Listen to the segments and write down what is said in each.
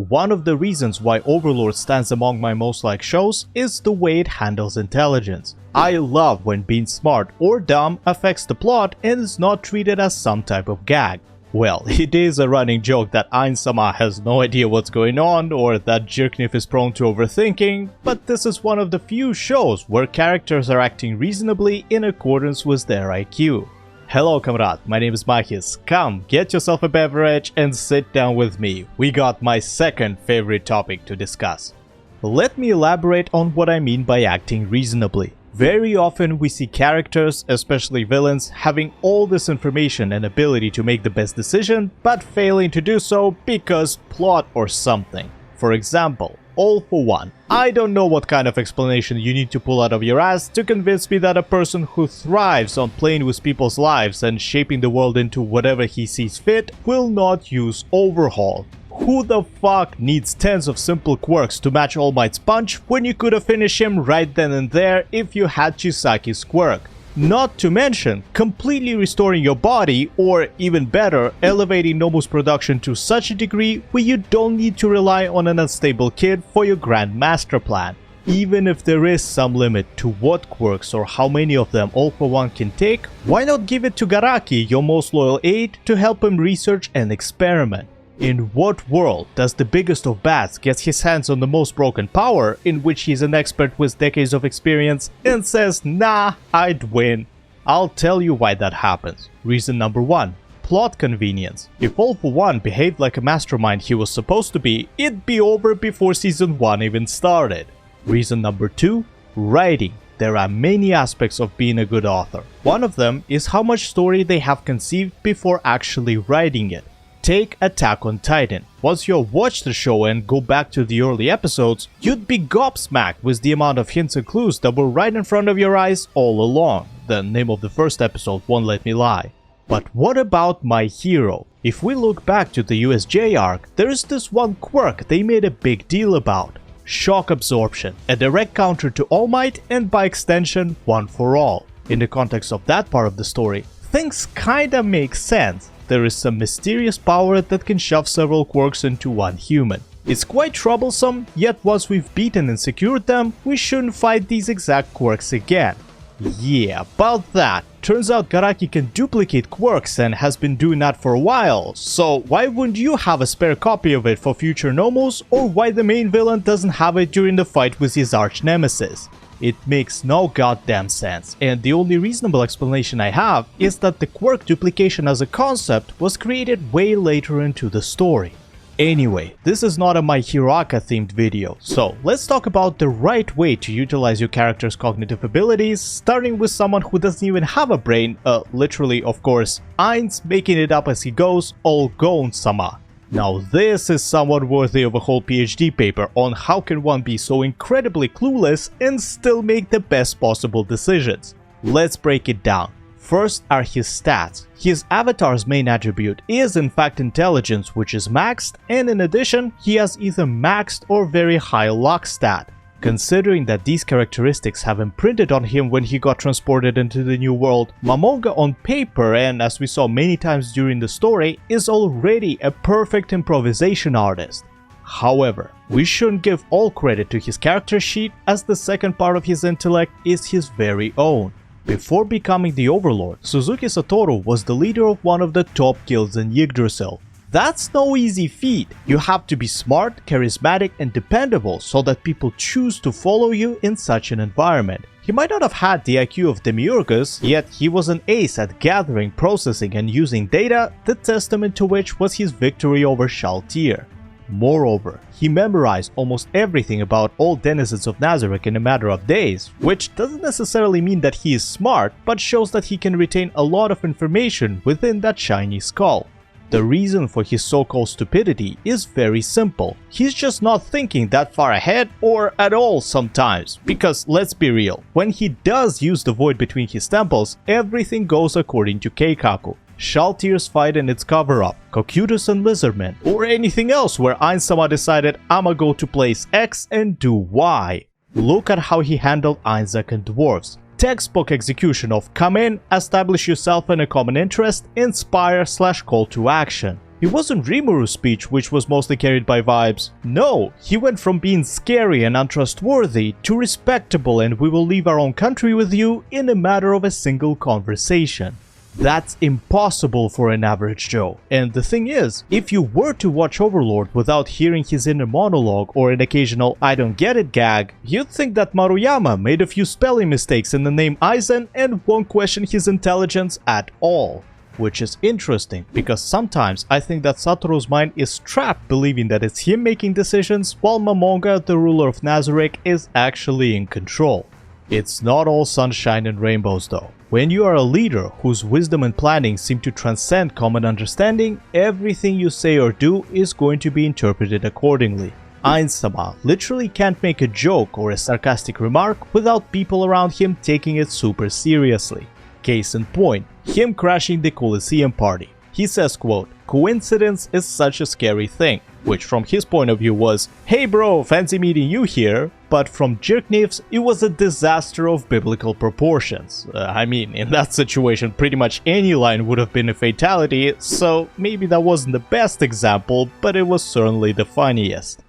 One of the reasons why Overlord stands among my most liked shows is the way it handles intelligence. I love when being smart or dumb affects the plot and is not treated as some type of gag. Well, it is a running joke that Ainsama has no idea what's going on or that Jirkniff is prone to overthinking, but this is one of the few shows where characters are acting reasonably in accordance with their IQ. Hello Comrade, my name is Makis. Come, get yourself a beverage and sit down with me. We got my second favorite topic to discuss. Let me elaborate on what I mean by acting reasonably. Very often we see characters, especially villains, having all this information and ability to make the best decision, but failing to do so because plot or something. For example, All for One. I don't know what kind of explanation you need to pull out of your ass to convince me that a person who thrives on playing with people's lives and shaping the world into whatever he sees fit will not use Overhaul. Who the fuck needs tens of simple quirks to match All Might's punch when you could have finished him right then and there if you had Chisaki's quirk? Not to mention completely restoring your body, or even better, elevating Nomu's production to such a degree where you don't need to rely on an unstable kid for your grand master plan. Even if there is some limit to what quirks or how many of them All for One can take, why not give it to Garaki, your most loyal aide, to help him research and experiment? In what world does the biggest of bats get his hands on the most broken power, in which he's an expert with decades of experience, and says, nah, I'd win? I'll tell you why that happens. Reason number 1. Plot convenience. If All for One behaved like a mastermind he was supposed to be, it'd be over before season 1 even started. Reason number 2. Writing. There are many aspects of being a good author. One of them is how much story they have conceived before actually writing it. Take Attack on Titan. Once you watch the show and go back to the early episodes, you'd be gobsmacked with the amount of hints and clues that were right in front of your eyes all along. The name of the first episode won't let me lie. But what about My Hero? If we look back to the USJ arc, there is this one quirk they made a big deal about. Shock absorption, a direct counter to All Might and by extension, One for All. In the context of that part of the story, things kinda make sense. There is some mysterious power that can shove several quirks into one human. It's quite troublesome, yet once we've beaten and secured them, we shouldn't fight these exact quirks again. Yeah, about that. Turns out Garaki can duplicate quirks and has been doing that for a while, so why wouldn't you have a spare copy of it for future Nomus, or why the main villain doesn't have it during the fight with his arch nemesis? It makes no goddamn sense, and the only reasonable explanation I have is that the quirk duplication as a concept was created way later into the story. Anyway, this is not a My Hero Aka themed video, so let's talk about the right way to utilize your character's cognitive abilities, starting with someone who doesn't even have a brain, literally of course, Ainz making it up as he goes, Olgon-sama. Now this is someone worthy of a whole PhD paper on how can one be so incredibly clueless and still make the best possible decisions. Let's break it down. First are his stats. His avatar's main attribute is in fact intelligence, which is maxed, and in addition he has either maxed or very high luck stat. Considering that these characteristics have imprinted on him when he got transported into the new world, Mamoga on paper, and as we saw many times during the story, is already a perfect improvisation artist. However, we shouldn't give all credit to his character sheet, as the second part of his intellect is his very own. Before becoming the Overlord, Suzuki Satoru was the leader of one of the top guilds in Yggdrasil. That's no easy feat. You have to be smart, charismatic and dependable so that people choose to follow you in such an environment. He might not have had the IQ of Demiurgus, yet he was an ace at gathering, processing and using data, the testament to which was his victory over Shaltir. Moreover, he memorized almost everything about all denizens of Nazarick in a matter of days, which doesn't necessarily mean that he is smart, but shows that he can retain a lot of information within that shiny skull. The reason for his so-called stupidity is very simple. He's just not thinking that far ahead or at all sometimes, because let's be real, when he does use the void between his temples, everything goes according to Keikaku. Shaltir's fight and its cover-up, Cocytus and Lizardman, or anything else where Ainsama decided I'ma go to place X and do Y. Look at how he handled Einzak and dwarves. Textbook execution of come in, establish yourself in a common interest, inspire / call to action. It wasn't Rimuru's speech which was mostly carried by vibes. No, he went from being scary and untrustworthy to respectable and we will leave our own country with you in a matter of a single conversation. That's impossible for an average Joe. And the thing is, if you were to watch Overlord without hearing his inner monologue or an occasional I don't get it gag, you'd think that Maruyama made a few spelling mistakes in the name Aizen and won't question his intelligence at all. Which is interesting, because sometimes I think that Satoru's mind is trapped believing that it's him making decisions while Momonga, the ruler of Nazarick, is actually in control. It's not all sunshine and rainbows though. When you are a leader whose wisdom and planning seem to transcend common understanding, everything you say or do is going to be interpreted accordingly. Ainsama literally can't make a joke or a sarcastic remark without people around him taking it super seriously. Case in point, him crashing the Coliseum party. He says, quote, "Coincidence is such a scary thing," which from his point of view was, "Hey bro, fancy meeting you here," but from Jirknev's, it was a disaster of biblical proportions. I mean, in that situation, pretty much any line would have been a fatality, so maybe that wasn't the best example, but it was certainly the funniest.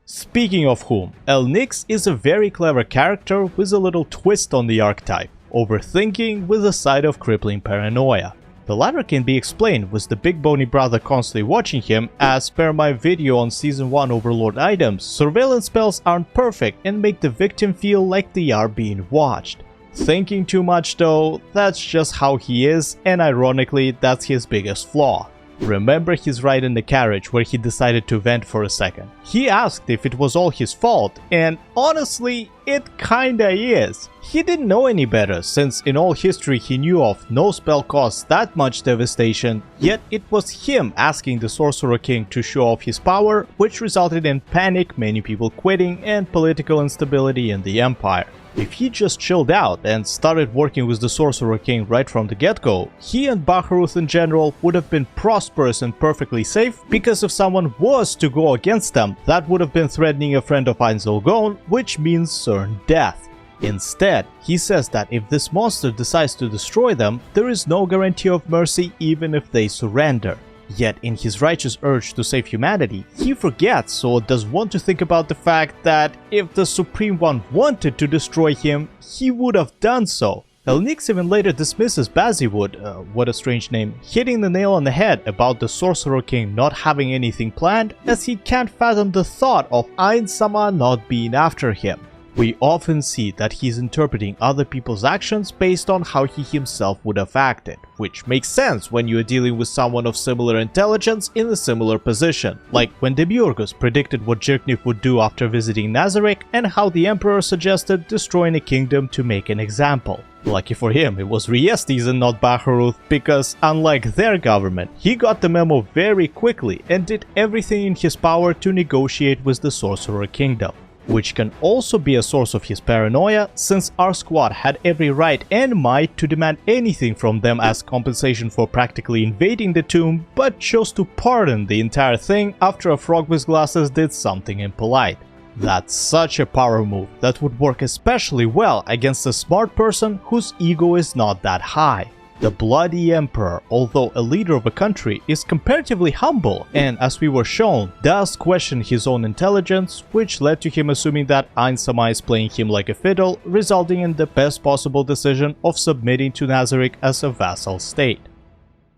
Speaking of whom, El Nix is a very clever character with a little twist on the archetype, overthinking with a side of crippling paranoia. The latter can be explained with the big bony brother constantly watching him, as per my video on Season 1 Overlord items, surveillance spells aren't perfect and make the victim feel like they are being watched. Thinking too much though, that's just how he is, and ironically that's his biggest flaw. Remember his ride in the carriage where he decided to vent for a second. He asked if it was all his fault, and honestly, it kinda is. He didn't know any better, since in all history he knew of, no spell caused that much devastation, yet it was him asking the Sorcerer King to show off his power, which resulted in panic, many people quitting, and political instability in the Empire. If he just chilled out and started working with the Sorcerer King right from the get-go, he and Baharuth in general would have been prosperous and perfectly safe, because if someone was to go against them, that would have been threatening a friend of Ainzelgone, which means certain death. Instead, he says that if this monster decides to destroy them, there is no guarantee of mercy even if they surrender. Yet in his righteous urge to save humanity, he forgets or does want to think about the fact that if the Supreme One wanted to destroy him, he would have done so. El Nix even later dismisses Baziwood, what a strange name, hitting the nail on the head about the Sorcerer King not having anything planned, as he can't fathom the thought of Ainsama not being after him. We often see that he's interpreting other people's actions based on how he himself would have acted, which makes sense when you are dealing with someone of similar intelligence in a similar position, like when Demiurgus predicted what Jirkniv would do after visiting Nazarick and how the Emperor suggested destroying a kingdom to make an example. Lucky for him, it was Riestes and not Baharuth, because unlike their government, he got the memo very quickly and did everything in his power to negotiate with the Sorcerer Kingdom. Which can also be a source of his paranoia, since our squad had every right and might to demand anything from them as compensation for practically invading the tomb, but chose to pardon the entire thing after a frog with glasses did something impolite. That's such a power move that would work especially well against a smart person whose ego is not that high. The bloody emperor, although a leader of a country, is comparatively humble and, as we were shown, does question his own intelligence, which led to him assuming that Ainsama is playing him like a fiddle, resulting in the best possible decision of submitting to Nazarick as a vassal state.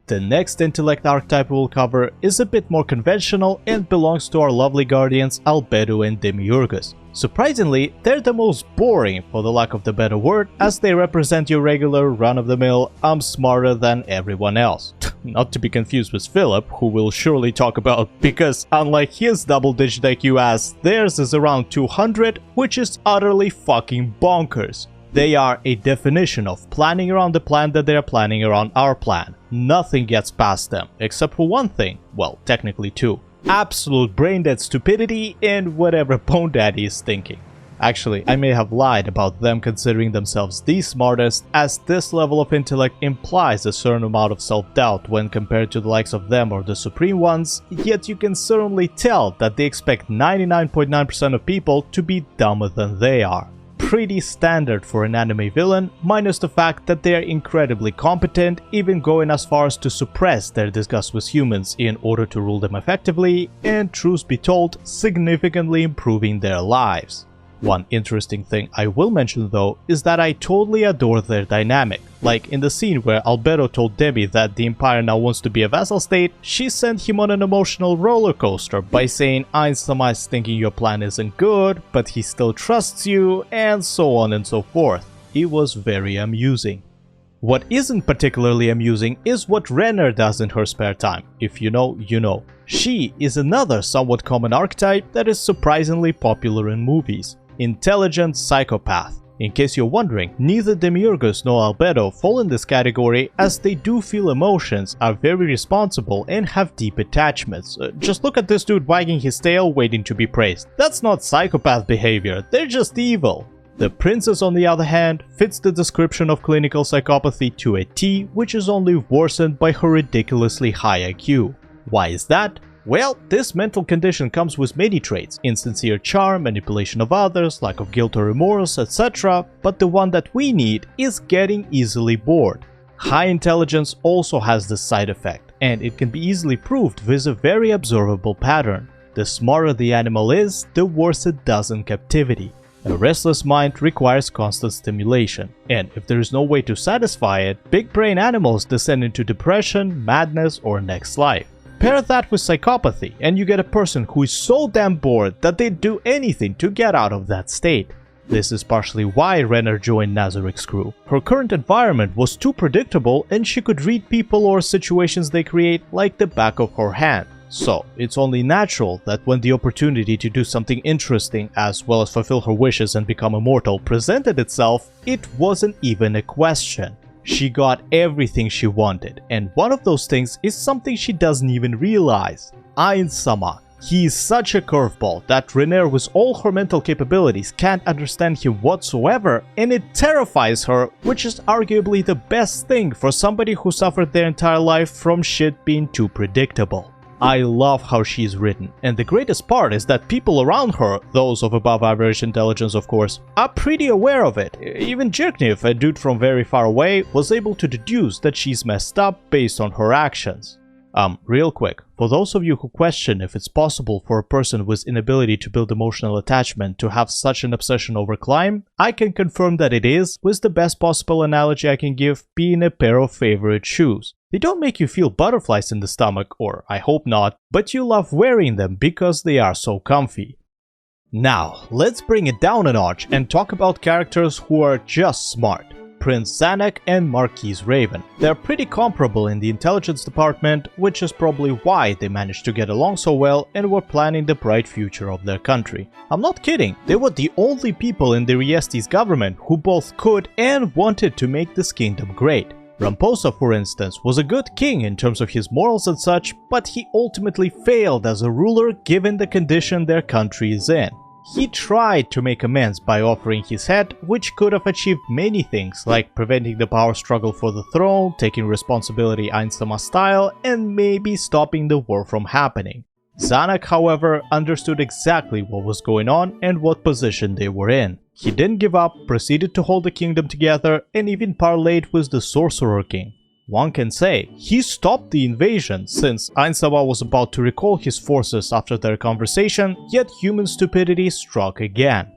The next intellect archetype we'll cover is a bit more conventional and belongs to our lovely guardians Albedo and Demiurgus. Surprisingly, they're the most boring, for the lack of the better word, as they represent your regular run-of-the-mill I'm smarter than everyone else. Not to be confused with Philip, who we'll surely talk about, because unlike his double-digit IQ ass, theirs is around 200, which is utterly fucking bonkers. They are a definition of planning around the plan that they're planning around our plan. Nothing gets past them, except for one thing, well, technically two. Absolute brain-dead stupidity and whatever Bone Daddy is thinking. Actually, I may have lied about them considering themselves the smartest, as this level of intellect implies a certain amount of self-doubt when compared to the likes of them or the Supreme Ones, yet you can certainly tell that they expect 99.9% of people to be dumber than they are. pretty standard for an anime villain, minus the fact that they are incredibly competent, even going as far as to suppress their disgust with humans in order to rule them effectively, and truth be told, significantly improving their lives. One interesting thing I will mention though is that I totally adore their dynamic. Like in the scene where Albedo told Demi that the Empire now wants to be a vassal state, she sent him on an emotional roller coaster by saying Ainsama is thinking your plan isn't good, but he still trusts you, and so on and so forth. It was very amusing. What isn't particularly amusing is what Renner does in her spare time. If you know, you know. She is another somewhat common archetype that is surprisingly popular in movies. Intelligent psychopath. In case you're wondering, neither Demiurgus nor Albedo fall in this category, as they do feel emotions, are very responsible, and have deep attachments. Just look at this dude wagging his tail waiting to be praised. That's not psychopath behavior, they're just evil. The princess, on the other hand, fits the description of clinical psychopathy to a T, which is only worsened by her ridiculously high IQ. Why is that? Well, this mental condition comes with many traits: insincere charm, manipulation of others, lack of guilt or remorse, etc. But the one that we need is getting easily bored. High intelligence also has this side effect, and it can be easily proved with a very observable pattern. The smarter the animal is, the worse it does in captivity. A restless mind requires constant stimulation, and if there is no way to satisfy it, big brain animals descend into depression, madness, or next life. Pair that with psychopathy, and you get a person who is so damn bored that they'd do anything to get out of that state. This is partially why Renner joined Nazarik's crew. Her current environment was too predictable, and she could read people or situations they create like the back of her hand. So, it's only natural that when the opportunity to do something interesting, as well as fulfill her wishes and become immortal, presented itself, it wasn't even a question. She got everything she wanted, and one of those things is something she doesn't even realize. Ainsama. He is such a curveball that Renner, with all her mental capabilities, can't understand him whatsoever, and it terrifies her, which is arguably the best thing for somebody who suffered their entire life from shit being too predictable. I love how she's written, and the greatest part is that people around her, those of above average intelligence of course, are pretty aware of it. Even Jirknev, a dude from very far away, was able to deduce that she's messed up based on her actions. Real quick, for those of you who question if it's possible for a person with inability to build emotional attachment to have such an obsession over climb, I can confirm that it is, with the best possible analogy I can give being a pair of favorite shoes. They don't make you feel butterflies in the stomach, or I hope not, but you love wearing them because they are so comfy. Now, let's bring it down a notch and talk about characters who are just smart. Prince Zanuck and Marquise Raven. They're pretty comparable in the intelligence department, which is probably why they managed to get along so well and were planning the bright future of their country. I'm not kidding, they were the only people in the Riestes government who both could and wanted to make this kingdom great. Ramposa, for instance, was a good king in terms of his morals and such, but he ultimately failed as a ruler given the condition their country is in. He tried to make amends by offering his head, which could have achieved many things, like preventing the power struggle for the throne, taking responsibility Ainsama style, and maybe stopping the war from happening. Zanuck, however, understood exactly what was going on and what position they were in. He didn't give up, proceeded to hold the kingdom together, and even parlayed with the Sorcerer King. One can say he stopped the invasion, since Ainsama was about to recall his forces after their conversation, yet human stupidity struck again.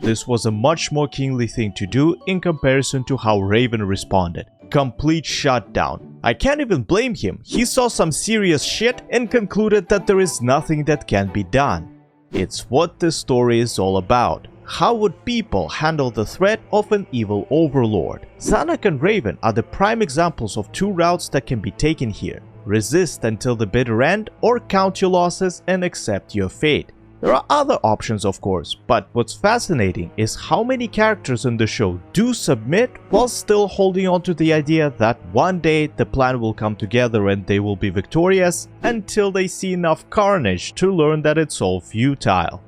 This was a much more kingly thing to do in comparison to how Raven responded. Complete shutdown. I can't even blame him, he saw some serious shit and concluded that there is nothing that can be done. It's what this story is all about. How would people handle the threat of an evil overlord? Zanuck and Raven are the prime examples of two routes that can be taken here. Resist until the bitter end, or count your losses and accept your fate. There are other options of course, but what's fascinating is how many characters in the show do submit while still holding on to the idea that one day the plan will come together and they will be victorious, until they see enough carnage to learn that it's all futile.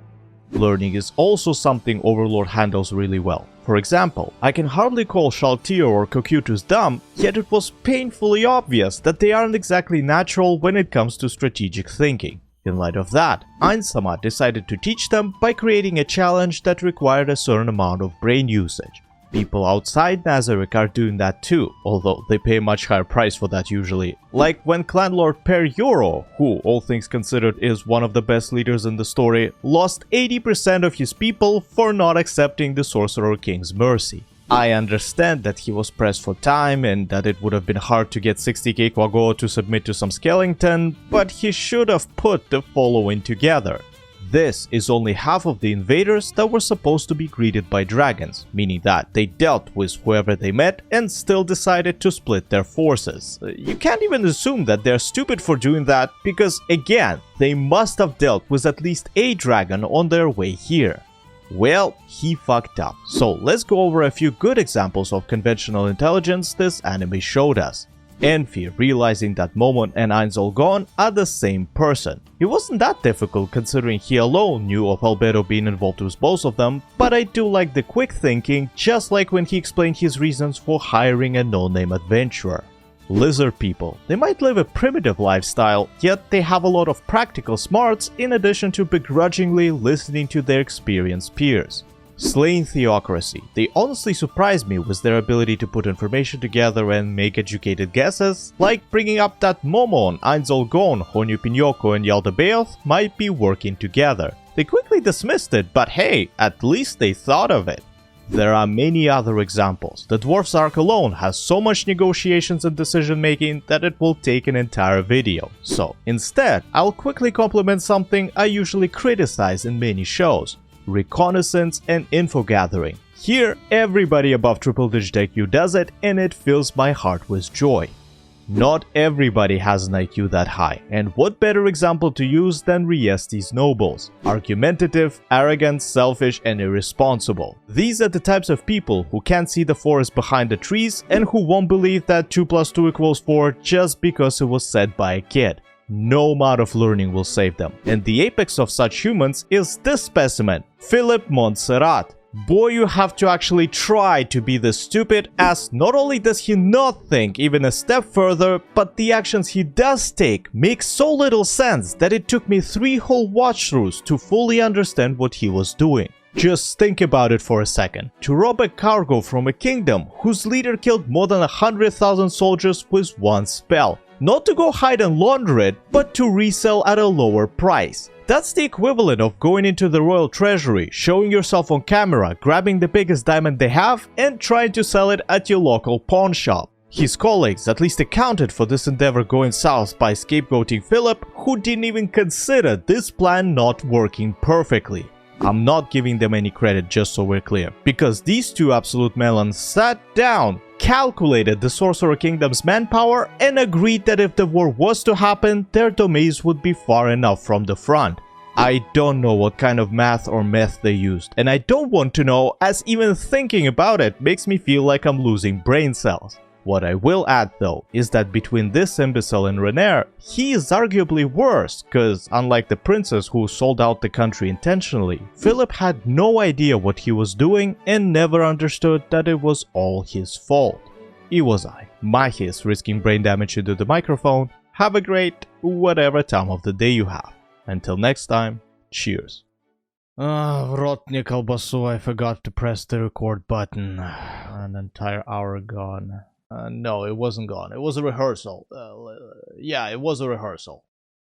Learning is also something Overlord handles really well. For example, I can hardly call Shaltio or Cocytus dumb, yet it was painfully obvious that they aren't exactly natural when it comes to strategic thinking. In light of that, Einsamah decided to teach them by creating a challenge that required a certain amount of brain usage. People outside Nazarick are doing that too, although they pay a much higher price for that usually. Like when Clanlord Per Yoro, who all things considered is one of the best leaders in the story, lost 80% of his people for not accepting the Sorcerer King's mercy. I understand that he was pressed for time and that it would have been hard to get 60k Quago to submit to some skeleton, but he should have put the following together. This is only half of the invaders that were supposed to be greeted by dragons, meaning that they dealt with whoever they met and still decided to split their forces. You can't even assume that they're stupid for doing that because, again, they must have dealt with at least a dragon on their way here. Well, he fucked up. So let's go over a few good examples of conventional intelligence this anime showed us. Enfi realizing that Momon and Einzolgon are the same person. It wasn't that difficult considering he alone knew of Albedo being involved with both of them, but I do like the quick thinking, just like when he explained his reasons for hiring a no-name adventurer. Lizard people. They might live a primitive lifestyle, yet they have a lot of practical smarts in addition to begrudgingly listening to their experienced peers. Slaying theocracy. They honestly surprise me with their ability to put information together and make educated guesses, like bringing up that Momon, Einzolgon, Honyu Pinyoko and Yaldabaoth might be working together. They quickly dismissed it, but hey, at least they thought of it. There are many other examples. The Dwarf's Arc alone has so much negotiations and decision making that it will take an entire video. So instead, I'll quickly compliment something I usually criticize in many shows: reconnaissance and info gathering. Here, everybody above triple digit IQ does it, and it fills my heart with joy. Not everybody has an IQ that high, and what better example to use than Riesti's nobles? Argumentative, arrogant, selfish, and irresponsible. These are the types of people who can't see the forest behind the trees and who won't believe that 2 + 2 = 4 just because it was said by a kid. No amount of learning will save them. And the apex of such humans is this specimen, Philip Montserrat. Boy, you have to actually try to be this stupid, as not only does he not think even a step further, but the actions he does take make so little sense that it took me 3 whole watch-throughs to fully understand what he was doing. Just think about it for a second. To rob a cargo from a kingdom whose leader killed more than 100,000 soldiers with one spell. Not to go hide and launder it, but to resell at a lower price. That's the equivalent of going into the royal treasury, showing yourself on camera, grabbing the biggest diamond they have, and trying to sell it at your local pawn shop. His colleagues at least accounted for this endeavor going south by scapegoating Philip, who didn't even consider this plan not working perfectly. I'm not giving them any credit, just so we're clear, because these two absolute melons sat down, calculated the Sorcerer Kingdom's manpower, and agreed that if the war was to happen, their domains would be far enough from the front. I don't know what kind of math or meth they used, and I don't want to know, as even thinking about it makes me feel like I'm losing brain cells. What I will add though, is that between this imbecile and Renaer, he is arguably worse, cause unlike the princess who sold out the country intentionally, Philip had no idea what he was doing and never understood that it was all his fault. It was I, Mahis, risking brain damage into the microphone. Have a great whatever time of the day you have. Until next time, cheers. В рот не колбасу, I forgot to press the record button. An entire hour gone. No, it wasn't gone. It was a rehearsal. Yeah, it was a rehearsal.